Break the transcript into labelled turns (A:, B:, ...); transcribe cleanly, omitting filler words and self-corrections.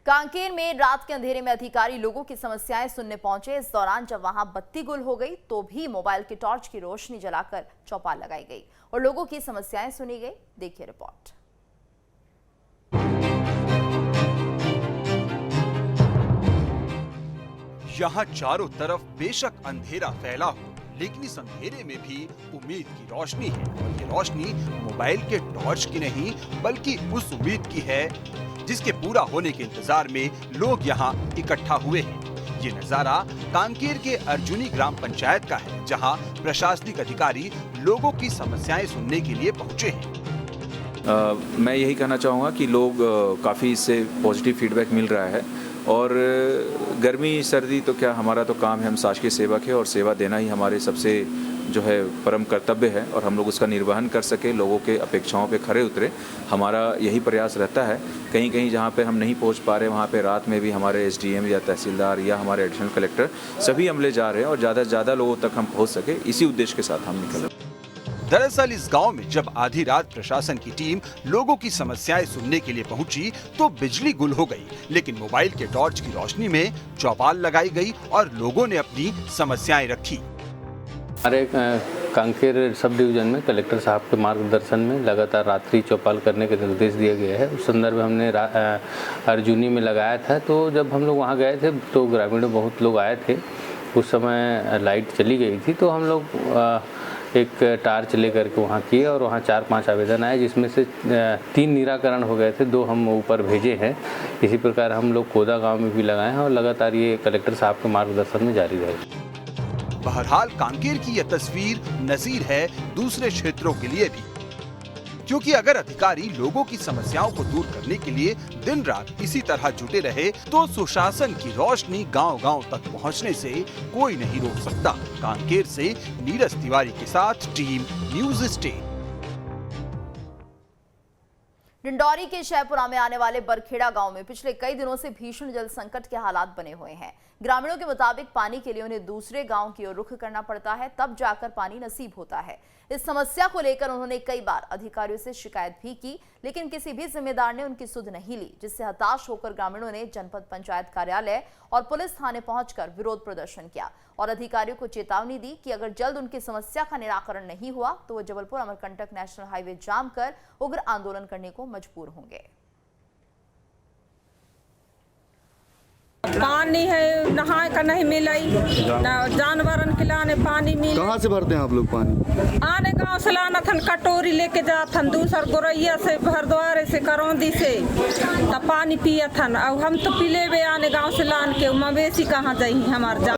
A: कांकेर में रात के अंधेरे में अधिकारी लोगों की समस्याएं सुनने पहुंचे। इस दौरान जब वहां बत्ती गुल हो गई तो भी मोबाइल की टॉर्च की रोशनी जलाकर चौपाल लगाई गई और लोगों की समस्याएं सुनी गई। देखिए रिपोर्ट।
B: यहाँ चारों तरफ बेशक अंधेरा फैला हो, लेकिन इस अंधेरे में भी उम्मीद की रोशनी है। और ये रोशनी मोबाइल के टॉर्च की नहीं बल्कि उस उम्मीद की है जिसके पूरा होने के इंतजार में लोग यहाँ इकट्ठा हुए हैं। ये नजारा कांकेर के अर्जुनी ग्राम पंचायत का है, जहाँ प्रशासनिक अधिकारी लोगों की समस्याएं सुनने के लिए पहुँचे हैं।
C: मैं यही कहना चाहूँगा कि लोग काफ़ी इससे पॉजिटिव फीडबैक मिल रहा है और गर्मी सर्दी तो क्या, हमारा तो काम है, हम शासकीय सेवक है और सेवा देना ही हमारे सबसे जो है परम कर्तव्य है और हम लोग उसका निर्वहन कर सके, लोगों के अपेक्षाओं पे खरे उतरे, हमारा यही प्रयास रहता है। कहीं कहीं जहाँ पे हम नहीं पहुँच पा रहे वहाँ पे रात में भी हमारे एसडीएम या तहसीलदार या हमारे एडिशनल कलेक्टर सभी अमले जा रहे हैं और ज़्यादा से ज़्यादा लोगों तक हम पहुँच सके, इसी उद्देश्य के साथ हम निकल रहे हैं।
B: दरअसल इस गांव में जब आधी रात प्रशासन की टीम लोगों की समस्याएं सुनने के लिए पहुंची तो बिजली गुल हो गई, लेकिन मोबाइल के टॉर्च की रोशनी में चौपाल लगाई गई और लोगों ने अपनी समस्याएं रखी।
D: हमारे कांकेर सब डिवीजन में कलेक्टर साहब के मार्गदर्शन में लगातार रात्रि चौपाल करने के निर्देश दिए गए हैं। उस संदर्भ में हमने अर्जुनी में लगाया था। तो जब हम लोग वहाँ गए थे तो ग्रामीण बहुत लोग आए थे। उस समय लाइट चली गई थी तो हम लोग एक टार्च लेकर के वहाँ किए और वहाँ 4-5 आवेदन आए, जिसमें से 3 निराकरण हो गए थे, 2 हम ऊपर भेजे हैं। इसी प्रकार हम लोग कोदा गांव में भी लगाए हैं और लगातार ये कलेक्टर साहब के मार्गदर्शन में जारी रहेगी।
B: बहरहाल कांकेर की यह तस्वीर नजीर है दूसरे क्षेत्रों के लिए भी, क्योंकि अगर अधिकारी लोगों की समस्याओं को दूर करने के लिए दिन रात इसी तरह जुटे रहे तो सुशासन की रोशनी गांव-गांव तक पहुंचने से कोई नहीं रोक सकता। कांकेर से नीरज तिवारी के साथ टीम न्यूज़ स्टेट।
A: डिंडौरी के शहपुरा में आने वाले बरखेड़ा गांव में पिछले कई दिनों से भीषण जल संकट के हालात बने हुए हैं। ग्रामीणों के मुताबिक पानी के लिए उन्हें दूसरे गांव की ओर रुख करना पड़ता है, तब जाकर पानी नसीब होता है। इस समस्या को लेकर उन्होंने कई बार अधिकारियों से शिकायत भी की, लेकिन किसी भी जिम्मेदार ने उनकी सुध नहीं ली, जिससे हताश होकर ग्रामीणों ने जनपद पंचायत कार्यालय और पुलिस थाने पहुंचकर विरोध प्रदर्शन किया और अधिकारियों को चेतावनी दी कि अगर जल्द उनकी समस्या का निराकरण नहीं हुआ तो वो जबलपुर अमरकंटक नेशनल हाईवे जाम कर उग्र आंदोलन करने को मजबूर होंगे।
E: पानी है, नहाए का नहीं मिलाई, जानवरन के लाने पानी मिले।
F: कहाँ से भरते हैं आप लोग पानी?
E: आने गांव से लाना थन, कटोरी लेके जाथन, दूसर गोरैया से, भरद्वारे से, करौंदी से, तब पानी पिया थन। अब हम तो पिले हुए आने गांव से लान के, मवेशी कहाँ जाई हमार जा।